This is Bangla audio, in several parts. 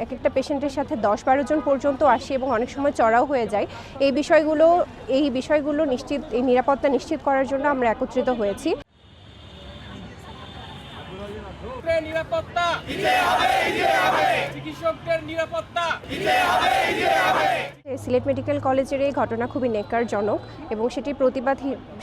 একটা পেশেন্টের সাথে 10-12 জন পর্যন্ত আসে এবং অনেক সময় চড়াও হয়ে যায়। এই বিষয়গুলো নিরাপত্তা নিশ্চিত করার জন্য আমরা একত্রিত হয়েছি। নিরাপত্তা দিতে হবে, চিকিৎসকদের নিরাপত্তা দিতে হবে। সিলেট মেডিকেল কলেজের এই ঘটনা খুবই নেক্কারজনক এবং সেটির প্রতিবাদ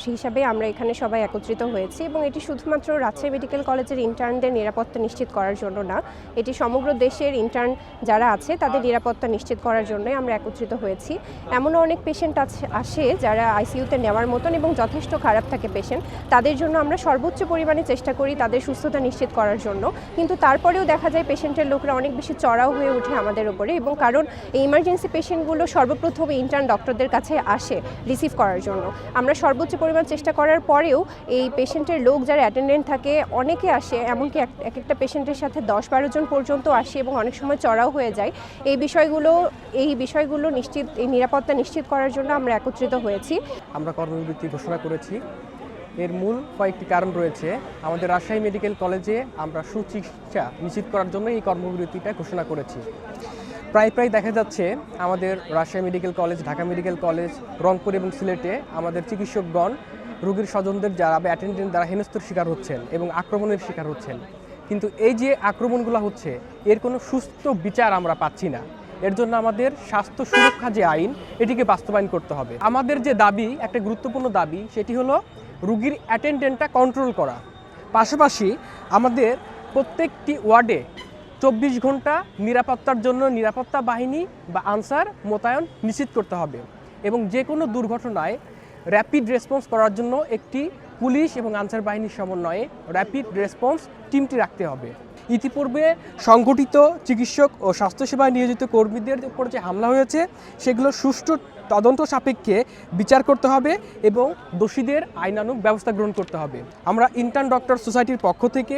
হিসাবে আমরা এখানে সবাই একত্রিত হয়েছি এবং এটি শুধুমাত্র রাজশাহী মেডিকেল কলেজের ইন্টার্নদের নিরাপত্তা নিশ্চিত করার জন্য না, এটি সমগ্র দেশের ইন্টার্ন যারা আছে তাদের নিরাপত্তা নিশ্চিত করার জন্যই আমরা একত্রিত হয়েছি। এমনও অনেক পেশেন্ট আসে যারা আইসিইউতে নেওয়ার মতন এবং যথেষ্ট খারাপ থাকে পেশেন্ট, তাদের জন্য আমরা সর্বোচ্চ পরিমাণে চেষ্টা করি তাদের সুস্থতা নিশ্চিত করার জন্য, কিন্তু তারপরেও দেখা যায় পেশেন্টের লোকরা অনেক বেশি চড়াও হয়ে ওঠে আমাদের উপরে এবং কারণ এই ইমার্জেন্সি পেশেন্টগুলো সর্বপ্রথম ইন্টার্ন ডক্টরদের কাছে আসে রিসিভ করার জন্য। আমরা সর্বোচ্চ পরিমাণ চেষ্টা করার পরেও এই পেশেন্টের লোক যারা অ্যাটেন্ডেন্ট থাকে অনেকে আসে, এমনকি একটা পেশেন্টের সাথে 10-12 জন পর্যন্ত আসে এবং অনেক সময় চড়াও হয়ে যায়। এই বিষয়গুলো নিরাপত্তা নিশ্চিত করার জন্য আমরা একত্রিত হয়েছি। আমরা কর্মবিরতি ঘোষণা করেছি। এর মূল কয়েকটি কারণ রয়েছে। আমাদের রাজশাহী মেডিকেল কলেজে আমরা সুচিকিৎসা নিশ্চিত করার জন্য এই কর্মবিরতিটা ঘোষণা করেছি। প্রায় দেখা যাচ্ছে আমাদের Rajshahi medical college, Dhaka medical college, Rangpur এবং সিলেটে আমাদের চিকিৎসকগণ রোগীর স্বজনদের যারা বা অ্যাটেন্ডেন্ট দ্বারা হেনস্থার শিকার হচ্ছেন এবং আক্রমণের শিকার হচ্ছেন, কিন্তু এই যে আক্রমণগুলো হচ্ছে এর কোনো সুস্থ বিচার আমরা পাচ্ছি না। এর জন্য আমাদের স্বাস্থ্য সুরক্ষা যে আইন, এটিকে বাস্তবায়ন করতে হবে। আমাদের যে দাবি, একটা গুরুত্বপূর্ণ দাবি, সেটি হলো রোগীর অ্যাটেন্ডেন্টটা কন্ট্রোল করা। পাশাপাশি আমাদের প্রত্যেকটি ওয়ার্ডে 24 ঘন্টা নিরাপত্তার জন্য নিরাপত্তা বাহিনী বা আনসার মোতায়েন নিশ্চিত করতে হবে এবং যে কোনো দুর্ঘটনায় র্যাপিড রেসপন্স করার জন্য একটি পুলিশ এবং আনসার বাহিনীর সমন্বয়ে র্যাপিড রেসপন্স টিমটি রাখতে হবে। ইতিপূর্বে সংগঠিত চিকিৎসক ও স্বাস্থ্যসেবায় নিয়োজিত কর্মীদের উপর যে হামলা হয়েছে সেগুলো সুষ্ঠু তদন্ত সাপেক্ষে বিচার করতে হবে এবং দোষীদের আইনানুগ ব্যবস্থা গ্রহণ করতে হবে। আমরা ইন্টার্ন ডক্টর সোসাইটির পক্ষ থেকে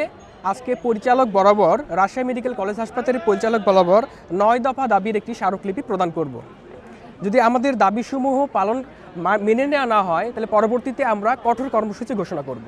আজকে পরিচালক বরাবর, রাজশাহী মেডিকেল কলেজ হাসপাতালের পরিচালক বরাবর 9 দফা দাবির একটি স্মারকলিপি প্রদান করব। যদি আমাদের দাবিসমূহ মেনে নেওয়া না হয় তাহলে পরবর্তীতে আমরা কঠোর কর্মসূচি ঘোষণা করব।